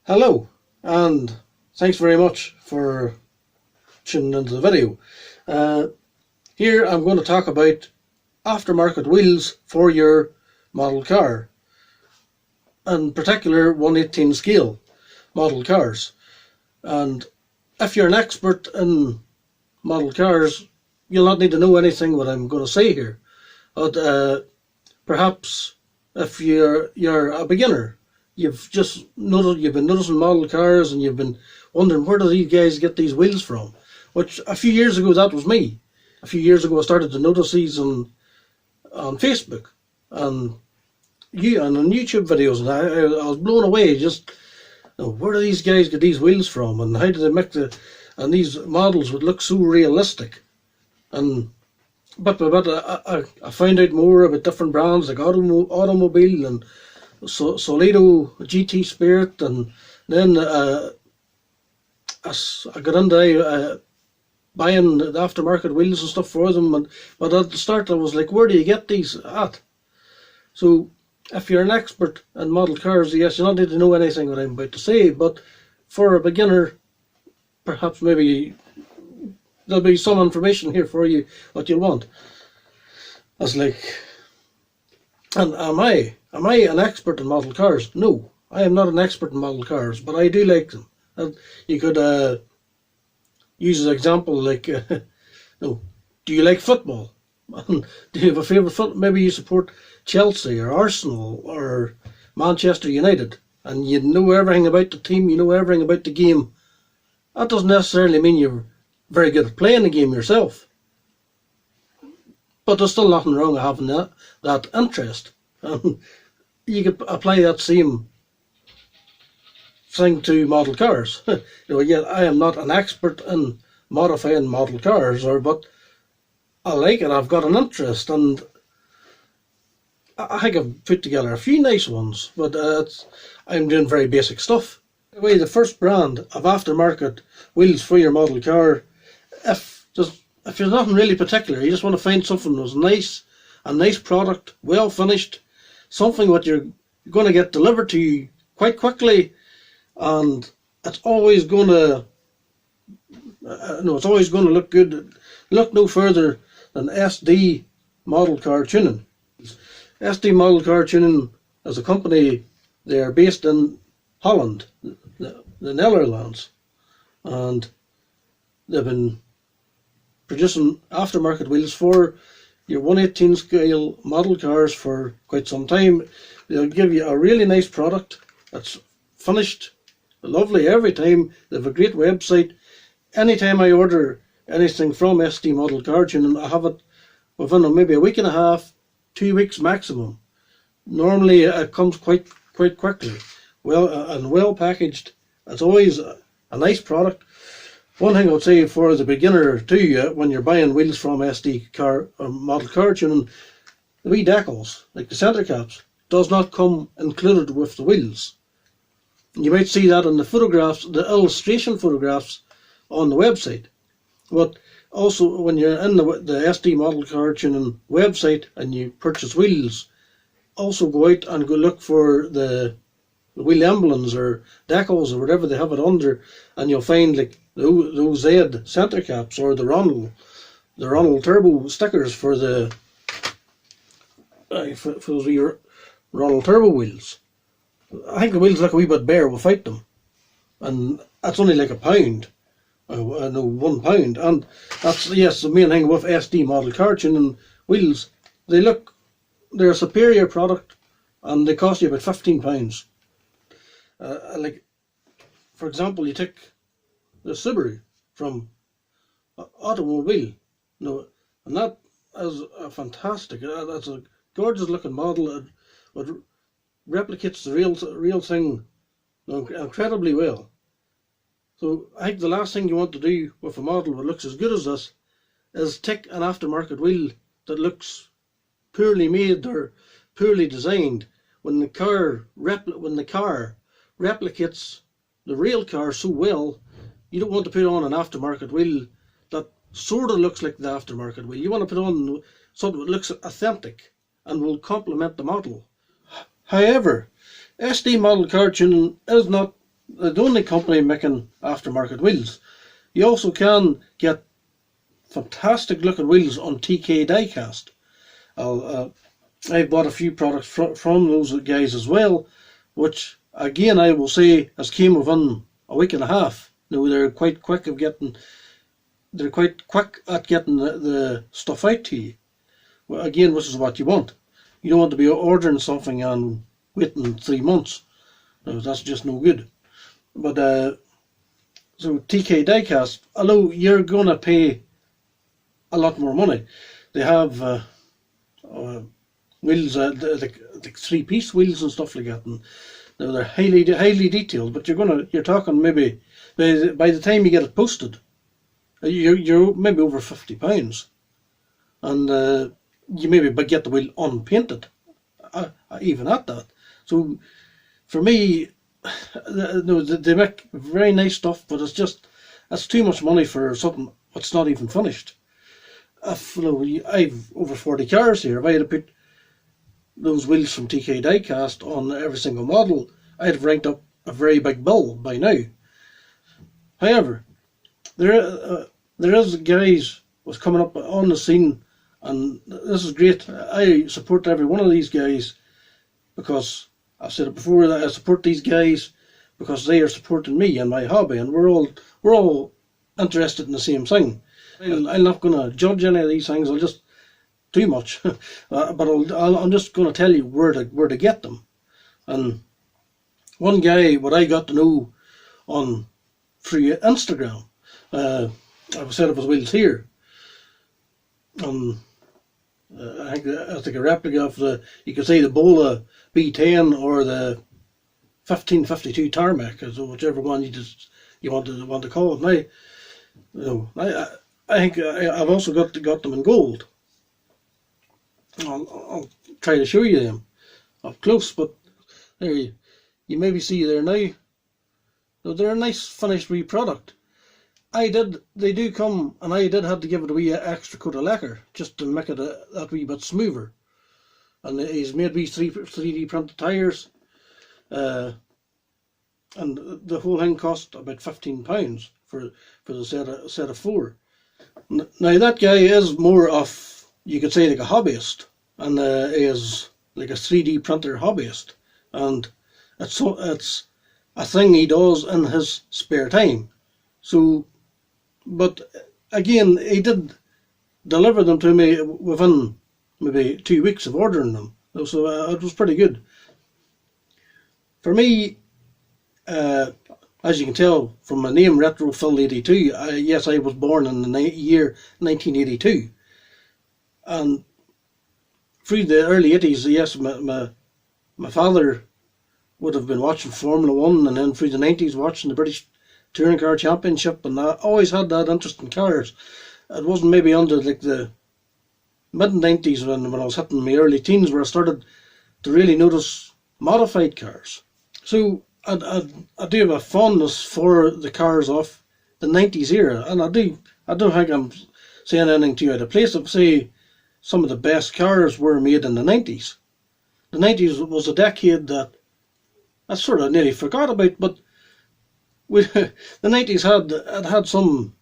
Hello, and thanks very much for tuning into the video. Here I'm going to talk about aftermarket wheels for your model car, in particular 1/18 scale model cars. And if you're an expert in model cars, you'll not need to know anything what I'm going to say here. But perhaps if you're a beginner, you've been noticing model cars and you've been wondering, where do these guys get these wheels from? Which a few years ago, that was me. A few years ago I started to notice these on Facebook and on YouTube videos, and I was blown away. Just, where do these guys get these wheels from, and how do they make and these models would look so realistic. And bit by bit I found out more about different brands like Automobile and Solido, GT Spirit, and then I got into buying the aftermarket wheels and stuff for them. But at the start I was like, where do you get these at? So if you're an expert in model cars, yes, you don't need to know anything what I'm about to say, but for a beginner, perhaps maybe there'll be some information here for you what you'll want. That's like, and am I an expert in model cars? No, I am not an expert in model cars, but I do like them. And you could use as an example, like, do you like football? Do you have a favourite football? Maybe you support Chelsea or Arsenal or Manchester United, and you know everything about the team, you know everything about the game. That doesn't necessarily mean you're very good at playing the game yourself. But there's still nothing wrong with having that interest. You could apply that same thing to model cars. Yet I am not an expert in modifying model cars, but I like it. I've got an interest, and I think I've put together a few nice ones. But I'm doing very basic stuff. Anyway, the first brand of aftermarket wheels for your model car, if there's nothing really particular, you just want to find something that's nice, a nice product, well finished, something what you're going to get delivered to you quite quickly, and it's always going to look good. Look no further than SD Model Car Tuning. SD Model Car Tuning is a company. They are based in Holland, the Netherlands, and they've been producing aftermarket wheels for your 1/18 scale model cars for quite some time. They'll give you a really nice product that's finished lovely every time. They have a great website. Anytime I order anything from SD Model Car Tuning, I have it within maybe a week and a half, 2 weeks maximum. Normally it comes quite quickly, well packaged. It's always a nice product. One thing I would say for the beginner too, when you're buying wheels from SD Model Car Tuning, the wee decals, like the centre caps, does not come included with the wheels. You might see that in the photographs, the illustration photographs on the website. But also when you're in the SD Model Car Tuning website and you purchase wheels, also go out and go look for the wheel emblems or decals or whatever they have it under, and you'll find like those Z centre caps or the Ronald Turbo stickers for those Ronald Turbo wheels. I think the wheels look a wee bit bare without them, and that's only like £1. No, £1, and that's the main thing with SD Model Car Tuning wheels. They're a superior product, and they cost you about £15. Like, for example, you take the Subaru from Automobile, and that is a fantastic. That's a gorgeous looking model. It replicates the real thing incredibly well. So I think the last thing you want to do with a model that looks as good as this is take an aftermarket wheel that looks poorly made or poorly designed, when the car replicates the real car so well, you don't want to put on an aftermarket wheel that sort of looks like the aftermarket wheel. You want to put on something that looks authentic and will complement the model. However, SD Model Car Tuning is not the only company making aftermarket wheels. You also can get fantastic looking wheels on TK Diecast. I've bought a few products from those guys as well, which again I will say has came within a week and a half. Now they're quite quick at getting the stuff out to you. Well, again, which is what you want. You don't want to be ordering something and waiting 3 months. No, that's just no good. But so TK Diecast, although you're gonna pay a lot more money, they have wheels, like 3-piece wheels and stuff like that. And now they're highly detailed, but you're talking maybe by the time you get it posted, you're maybe over £50, and you maybe get the wheel unpainted, even at that. So for me, they make very nice stuff, but it's too much money for something that's not even finished. I've over 40 cars here. If I had to put those wheels from TK Diecast on every single model, I'd have ranked up a very big bill by now. However, there is guys was coming up on the scene, and this is great. I support every one of these guys because I've said it before, that I support these guys because they are supporting me and my hobby, and we're all interested in the same thing. I'm not going to judge any of these things. I'll just too much, but I'm just going to tell you where to get them. And one guy, what I got to know on through Instagram, I set up his wheels here. I think a replica of you could say the Bola B10 or the 1552 Tarmac, so whichever one you want to call it. Now, I think I've also got them in gold. I'll try to show you them up close, but there you maybe see there now. So they're a nice finished wee product. They do come, and I did have to give it a wee extra coat of lacquer just to make it that wee bit smoother. And he's made these 3D printed tyres, and the whole thing cost about £15 for the set of 4. Now that guy is more of, you could say, like a hobbyist, and is like a 3D printer hobbyist, and it's a thing he does in his spare time. So, but again, he did deliver them to me within maybe 2 weeks of ordering them, so it was pretty good. For me, as you can tell from my name, Retro Phil 82, yes, I was born in the year 1982. And through the early 80s, yes, my father would have been watching Formula 1, and then through the 90s watching the British Touring Car Championship, and I always had that interest in cars. It wasn't maybe under like the mid-90s when I was hitting my early teens where I started to really notice modified cars. So I do have a fondness for the cars of the 90s era, and I don't think I'm saying anything too out of place. I'd say some of the best cars were made in the 90s. The 90s was a decade that I sort of nearly forgot about, but the 90s had some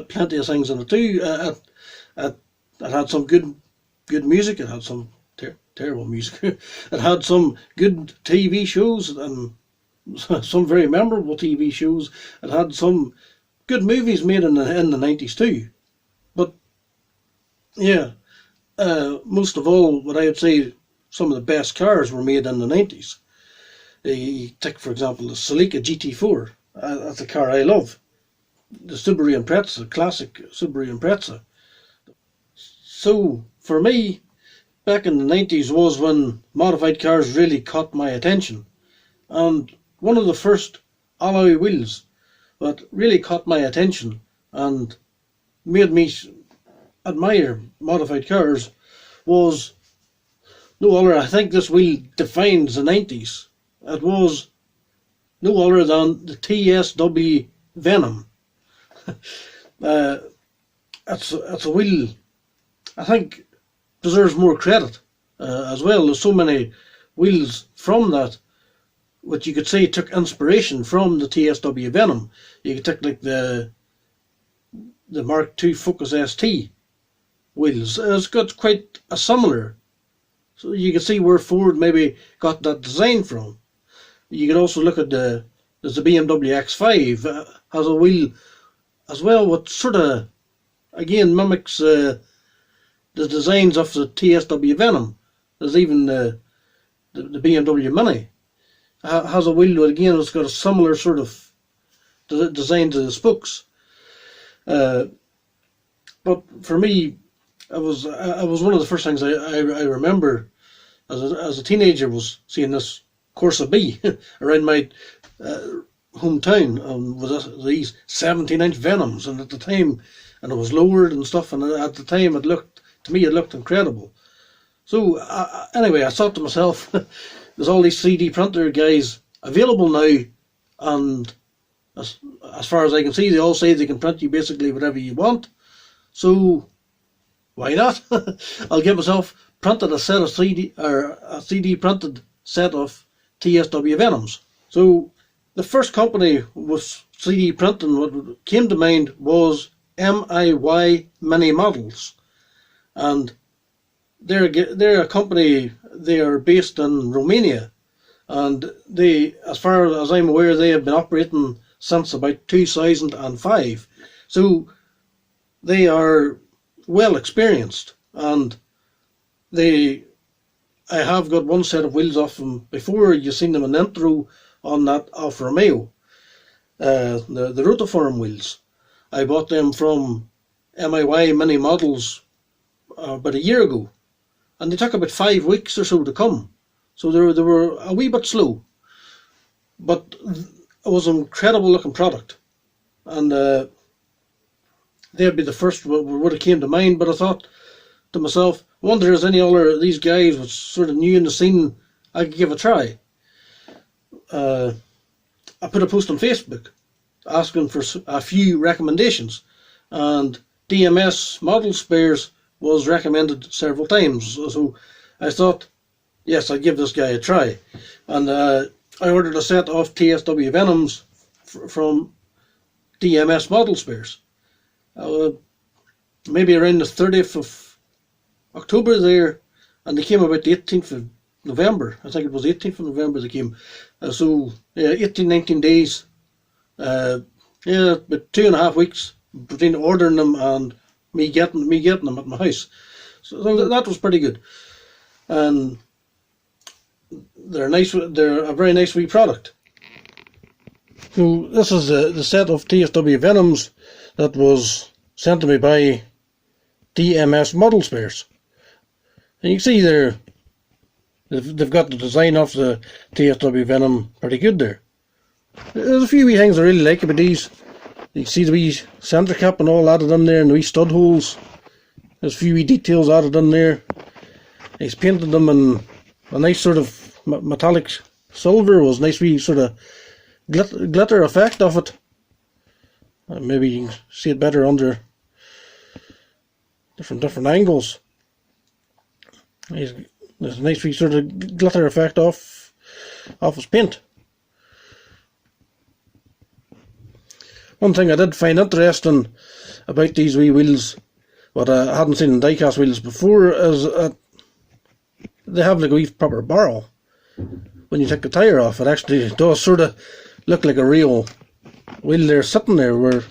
plenty of things in it too. It had some good music. It had some terrible music. It had some good TV shows and some very memorable TV shows. It had some good movies made in the 90s too. But yeah, most of all, what I would say, some of the best cars were made in the 90s. You take, for example, the Celica GT4. That's a car I love. The Subaru Impreza, classic Subaru Impreza. So for me, back in the 90s was when modified cars really caught my attention. And one of the first alloy wheels that really caught my attention and made me admire modified cars was no other. I think this wheel defines the 90s. It was no other than the TSW Venom. It's a wheel I think deserves more credit as well. There's so many wheels from that which you could say took inspiration from the TSW Venom. You could take like the Mark II Focus ST wheels. It's got quite a similar. So you can see where Ford maybe got that design from. You could also look at there's the BMW X5 has a wheel as well, what sort of again mimics the designs of the TSW Venom. There's even the BMW Mini has a wheel that again it's got a similar sort of design to the spokes. But for me, it was one of the first things I remember as a teenager was seeing this Corsa B around my hometown with these 17-inch Venoms, and at the time, and it was lowered and stuff, and at the time it looked incredible. So anyway, I thought to myself, there's all these 3D printer guys available now, and as far as I can see, they all say they can print you basically whatever you want. So why not? I'll get myself printed a set of 3D printed set of TSW Venoms. So the first company with 3D printing, what came to mind was MIY Mini Models, and they're a company. They are based in Romania, and they, as far as I'm aware, they have been operating since about 2005. So they are well experienced, and I have got one set of wheels off them before. You've seen them in the intro on that Alfa Romeo, the rotiform wheels. I bought them from MIY Mini Models about a year ago, and they took about 5 weeks or so to come. So they were a wee bit slow, but it was an incredible looking product, and they'd be the first what it came to mind. But I thought to myself, I wonder if there's any other of these guys was sort of new in the scene I could give a try. I put a post on Facebook asking for a few recommendations, and DMS Model Spares was recommended several times. So I thought, yes, I'd give this guy a try, and I ordered a set of TSW Venoms from DMS Model Spares. Maybe around the 30th of October there, and they came about the 18th of November. I think it was the 18th of November they came. So yeah, 19 days. About 2.5 weeks between ordering them and me getting them at my house. So that was pretty good. And they're nice. They're a very nice wee product. So this is the set of TSW Venoms that was sent to me by DMS Model Spares. And you can see they've got the design of the TSW Venom pretty good there. There's a few wee things I really like about these. You can see the wee centre cap and all added in there, and the wee stud holes. There's a few wee details added in there. He's painted them in a nice sort of metallic silver. Was a nice wee sort of glitter effect of it. Maybe you can see it better under different angles. There's a nice wee sort of glitter effect off his paint. One thing I did find interesting about these wee wheels, what I hadn't seen in diecast wheels before, is they have like a wee proper barrel. When you take the tyre off, it actually does sort of look like a real wheel there sitting there, where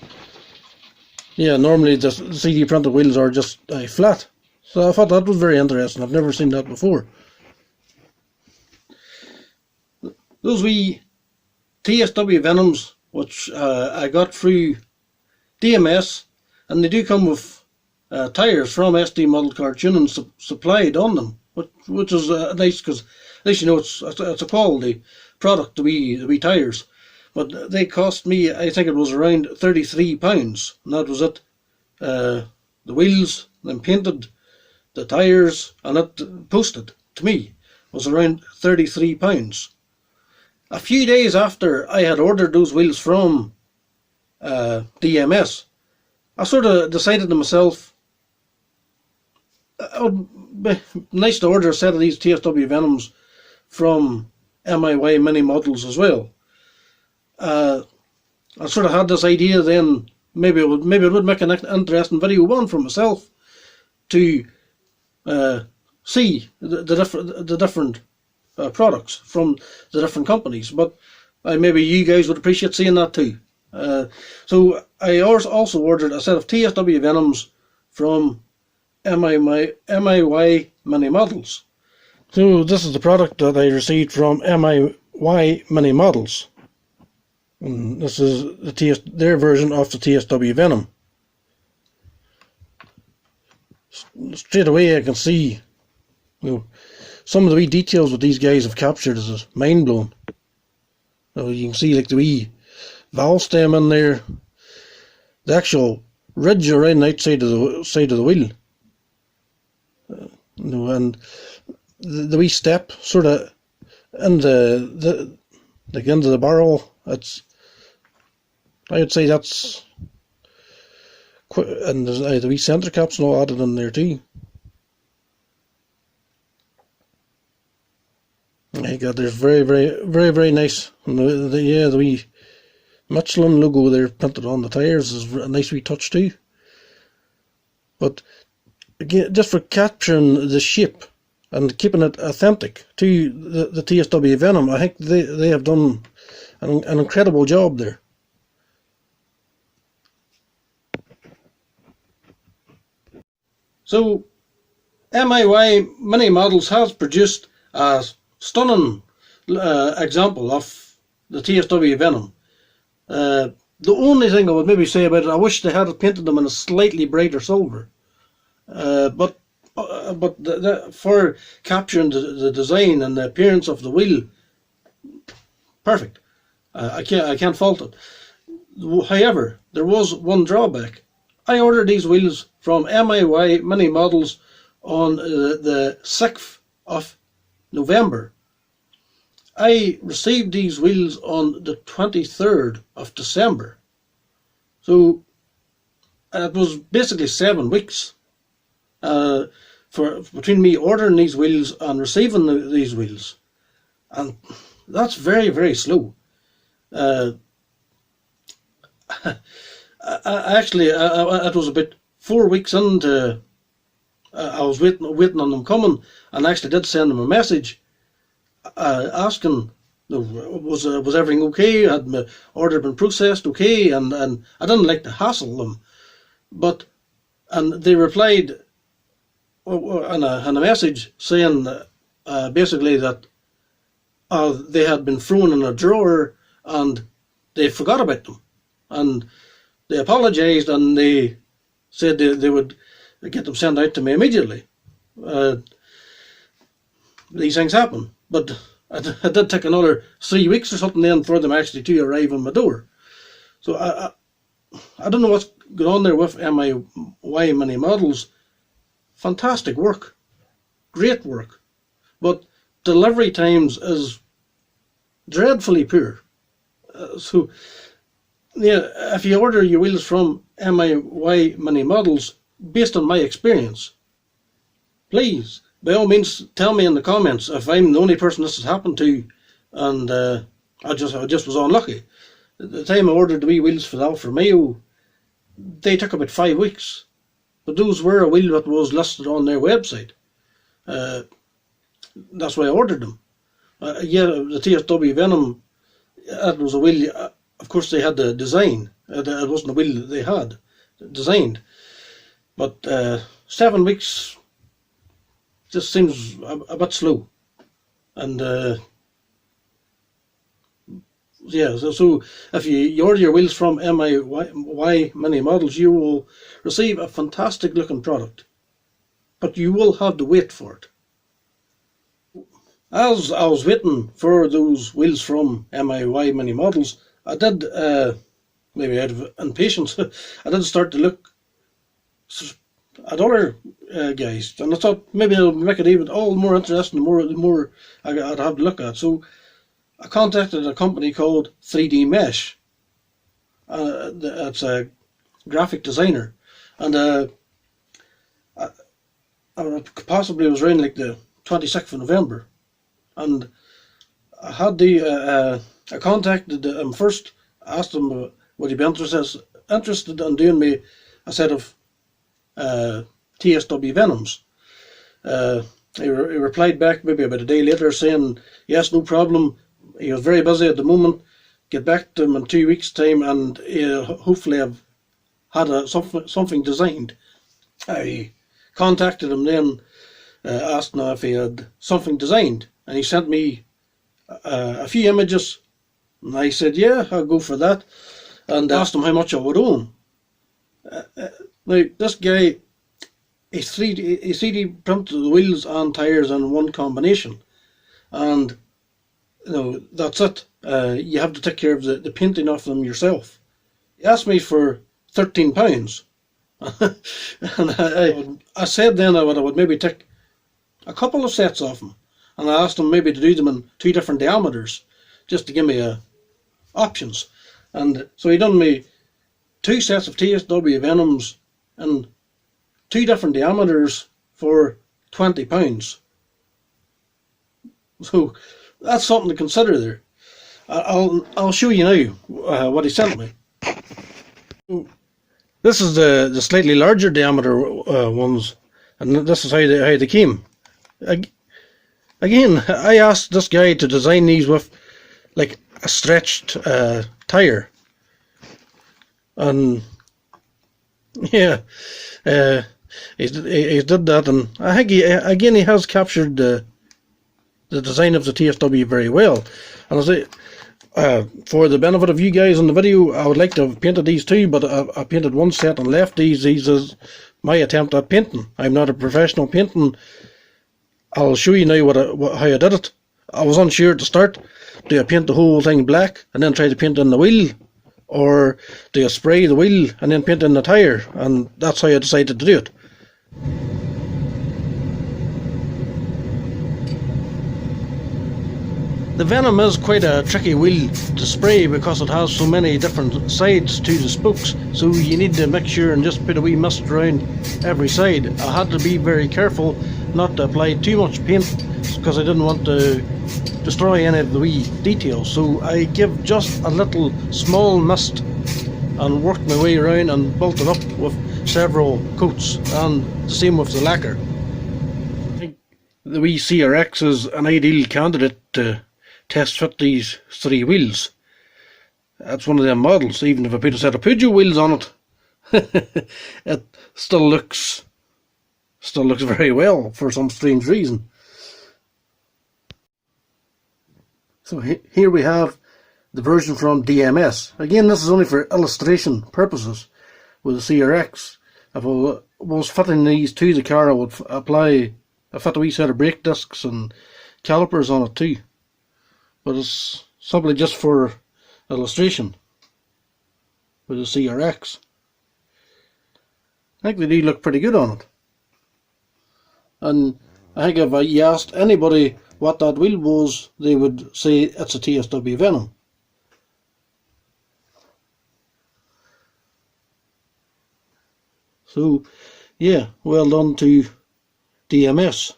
normally the 3D printed wheels are just flat. So I thought that was very interesting. I've never seen that before. Those wee TSW Venoms, which I got through DMS, and they do come with tyres from SD Model Car Tuning supplied on them, which is nice, because at least you know it's a quality product, the wee tyres. But they cost me, I think it was around £33, and that was it. the wheels, then painted the tyres, and it posted to me was around £33. A few days after I had ordered those wheels from DMS, I sort of decided to myself, it would be nice to order a set of these TSW Venoms from MIY Mini Models as well. I sort of had this idea then, maybe it would make an interesting video one for myself to see the different products from the different companies, but maybe you guys would appreciate seeing that too. So I also ordered a set of TSW Venoms from MIY Mini Models. So this is the product that I received from MIY Mini Models. And this is their version of the TSW Venom. Straight away I can see, some of the wee details that these guys have captured is mind blowing. You can see like the wee valve stem in there, the actual ridge around the outside of the wheel, and the wee step sort of in the end of the barrel. I would say that's quite, and there's the wee centre caps and all added in there too. My God, there's very nice. And the wee Michelin logo there printed on the tyres is a nice wee touch too. But again, just for capturing the shape and keeping it authentic to the TSW Venom, I think they have done an incredible job there. So MIY Mini Models has produced a stunning example of the TSW Venom. The only thing I would maybe say about it, I wish they had painted them in a slightly brighter silver. But for capturing the design and the appearance of the wheel, perfect. I can't fault it. However, there was one drawback. I ordered these wheels from MIY Mini Models on the 6th of November. I received these wheels on the 23rd of December. So it was basically 7 weeks between me ordering these wheels and receiving these wheels. And that's very slow. Actually, it was about 4 weeks into I was waiting on them coming, and I actually did send them a message asking, was everything okay? Had my order been processed okay? And I didn't like to hassle them, and they replied in a message saying basically that they had been thrown in a drawer and they forgot about them, and they apologised and they said they would get them sent out to me immediately. These things happen, but it did take another 3 weeks or something then for them actually to arrive on my door. So I don't know what's going on there with MIY Mini Models. Fantastic work, great work, but delivery times is dreadfully poor. So yeah, if you order your wheels from MIY Mini Models, based on my experience, please, by all means, tell me in the comments if I'm the only person this has happened to, and I just was unlucky. The time I ordered the wee wheels for the Alfa Romeo, they took about 5 weeks, but those were a wheel that was listed on their website. That's why I ordered them. Yeah, the TSW Venom, it was a wheel. Of course, they had the design. It wasn't a wheel that they had designed. But 7 weeks just seems a bit slow. And yeah, so if you order your wheels from MIY Mini Models, you will receive a fantastic looking product. But you will have to wait for it. As I was waiting for those wheels from MIY Mini Models, I did, maybe out of impatience, I did start to look at other guys, and I thought maybe it'll make it even all more interesting. The more I'd have to look at. So I contacted a company called 3D Mesh. It's a graphic designer, and possibly it was around like the 26th of November, and I had I contacted him first, asked him would he be interested in doing me a set of TSW Venoms. He replied back maybe about a day later saying yes, no problem. He was very busy at the moment. Get back to him in 2 weeks' time, and he'll hopefully have had something designed. I contacted him then, asked him if he had something designed, and he sent me a few images, and I said yeah, I'll go for that, and asked him how much I would owe him. Now this guy, he 3D printed the wheels and tyres in one combination, and that's it. You have to take care of the painting of them yourself. He asked me for £13. And I said then I would maybe take a couple of sets of them, and I asked him maybe to do them in 2 different diameters, just to give me options. And so he done me 2 sets of TSW Venoms in 2 different diameters for £20. So that's something to consider there. I'll show you now what he sent me. This is the slightly larger diameter ones, and this is how they came. Again, I asked this guy to design these with like a stretched tire, and yeah, he did that, and I think he has captured the design of the TSW very well. And I say, for the benefit of you guys in the video, I would like to have painted these too, but I painted one set and left these. These is my attempt at painting. I'm not a professional painting. I'll show you now how I did it. I was unsure at the start. Do I paint the whole thing black and then try to paint in the wheel, or do I spray the wheel and then paint in the tyre? And that's how I decided to do it. The Venom is quite a tricky wheel to spray because it has so many different sides to the spokes, so you need to make sure and just put a wee mist around every side. I had to be very careful not to apply too much paint because I didn't want to destroy any of the wee details, so I give just a little small mist and worked my way around and built it up with several coats, and the same with the lacquer. I think the wee CRX is an ideal candidate to test fit these 3 wheels. That's one of them models. Even if I put a set of Peugeot wheels on it, it still looks very well for some strange reason. So here we have the version from DMS. Again, this is only for illustration purposes with the CRX. If I was fitting these to the car, I would fit a wee set of brake discs and calipers on it too. But it's simply just for illustration with the CRX. I think they do look pretty good on it. And I think if you asked anybody what that wheel was, they would say it's a TSW Venom. So yeah, well done to DMS.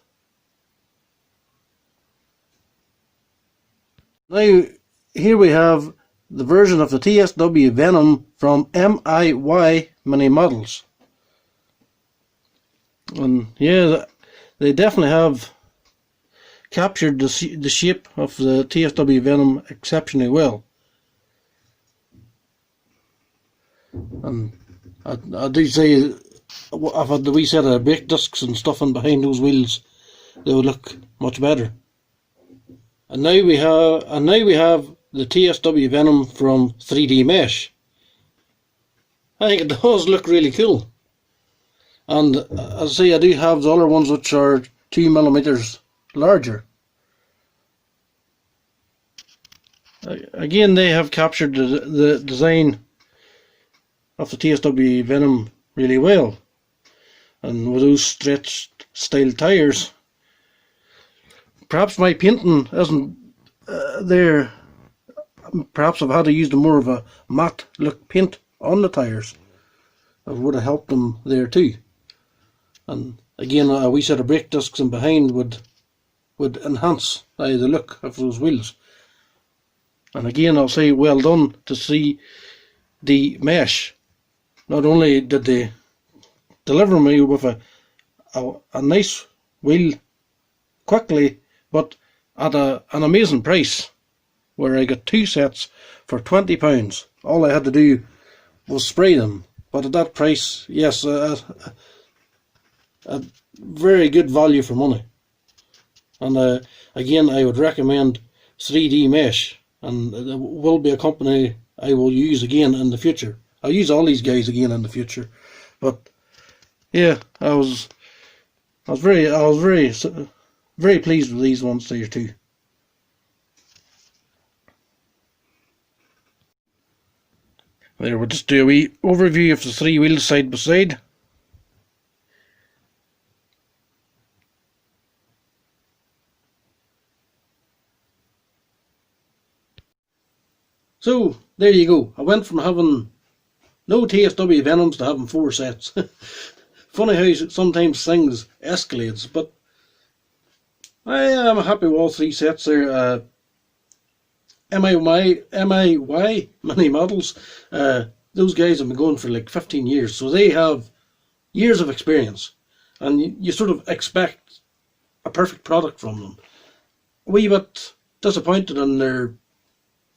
Now here we have the version of the TSW Venom from MIY Mini Models. And yeah, they definitely have captured the shape of the TSW Venom exceptionally well. And I do say, if I had the wee set of brake discs and stuff in behind those wheels, they would look much better. And now we have the TSW Venom from 3D Mesh. I think it does look really cool. And as I say, I do have the other ones which are 2mm larger. Again, they have captured the design of the TSW Venom really well. and with those stretched style tyres. Perhaps my painting isn't there. Perhaps I've had to use more of a matte look paint on the tyres. It would have helped them there too. And again, a wee set of brake discs in behind would enhance the look of those wheels. And again, I'll say well done to see the mesh. Not only did they deliver me with a nice wheel quickly, but at an amazing price, where I got 2 sets for £20. All I had to do was spray them. But at that price, yes, a very good value for money. And again, I would recommend 3D Mesh, and it will be a company I will use again in the future. I'll use all these guys again in the future. But yeah, I was very pleased with these ones there too. There, we'll just do a wee overview of the 3 wheels side by side. So, there you go. I went from having no TSW Venoms to having 4 sets. Funny how sometimes things escalates, but I am happy with all 3 sets there. MIY Mini Models, those guys have been going for like 15 years, so they have years of experience, and you sort of expect a perfect product from them. A wee bit disappointed in their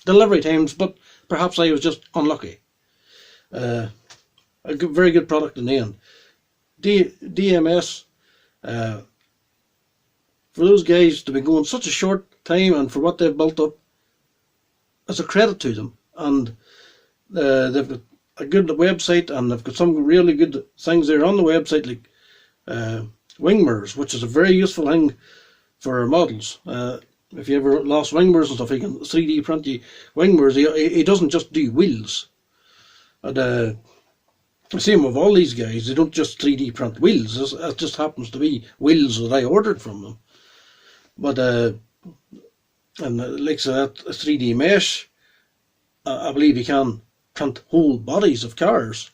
delivery times, but perhaps I was just unlucky. A very good product in the end. DMS, for those guys to be going such a short time and for what they've built up, it's a credit to them. And they've got a good website, and they've got some really good things there on the website, like wing mirrors, which is a very useful thing for models. If you ever lost wing mirrors and stuff, he can 3D print you wing mirrors. He doesn't just do wheels. And same with all these guys, they don't just 3D print wheels. It just happens to be wheels that I ordered from them. But and like that 3D Mesh, I believe you can print whole bodies of cars.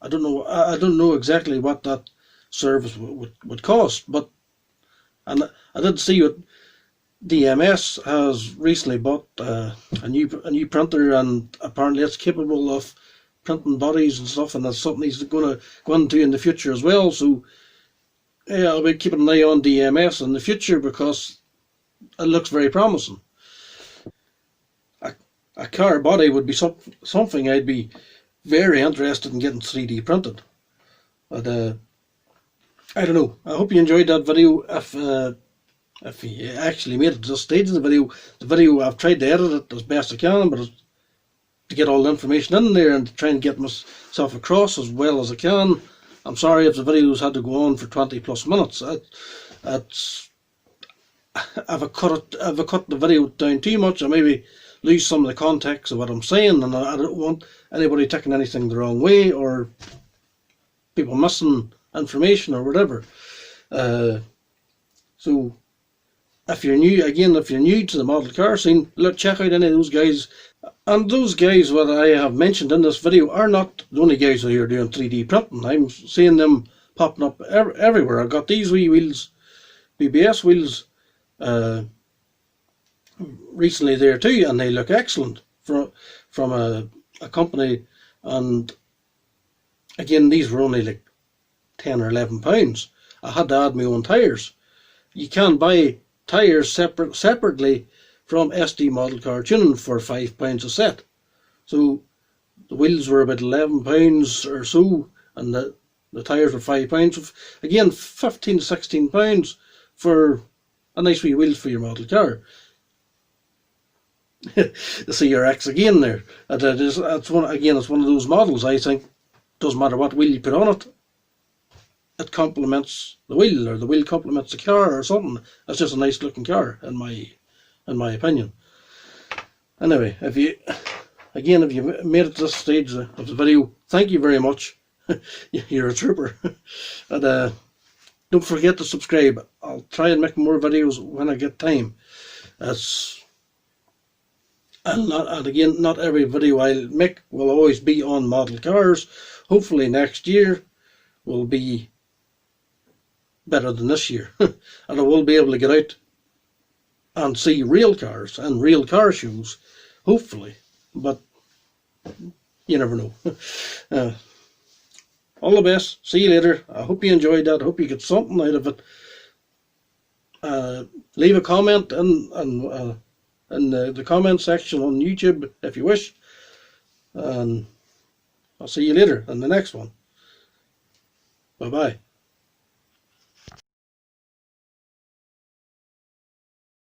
I don't know exactly what that service would cost, but and I did see what DMS has recently bought a new printer, and apparently it's capable of printing bodies and stuff, and that's something he's going to go into in the future as well. So yeah, I'll be keeping an eye on DMS in the future because it looks very promising. A car body would be something I'd be very interested in getting 3D printed. But I don't know. I hope you enjoyed that video. If you actually made it to this stage of the video I've tried to edit it as best I can, but to get all the information in there and to try and get myself across as well as I can. I'm sorry if the videos had to go on for 20+ minutes. If I cut the video down too much, I maybe lose some of the context of what I'm saying, and I don't want anybody taking anything the wrong way or people missing information or whatever. So if you're new to the model car scene, look, check out any of those guys. And those guys that I have mentioned in this video are not the only guys that are doing 3D printing. I'm seeing them popping up everywhere. I've got these wee wheels, BBS wheels, recently there too, and they look excellent from a company. And again, these were only like £10 or £11. I had to add my own tyres. You can buy tyres separately from SD Model Car Tuning for £5 a set. So the wheels were about £11 or so, and the tyres were £5. Again, £15 to £16 for a nice wee wheels for your model car. See your X again there. It's one of those models, I think, doesn't matter what wheel you put on it, it complements the wheel, or the wheel complements the car or something. It's just a nice looking car in my opinion. Anyway, if you made it to this stage of the video, thank you very much. You're a trooper. And don't forget to subscribe. I'll try and make more videos when I get time. And again, not every video I'll make will always be on model cars. Hopefully next year will be better than this year. And I will be able to get out and see real cars and real car shows, hopefully. But you never know. All the best. See you later. I hope you enjoyed that. I hope you get something out of it. Leave a comment in the comment section on YouTube if you wish. And I'll see you later in the next one. Bye-bye.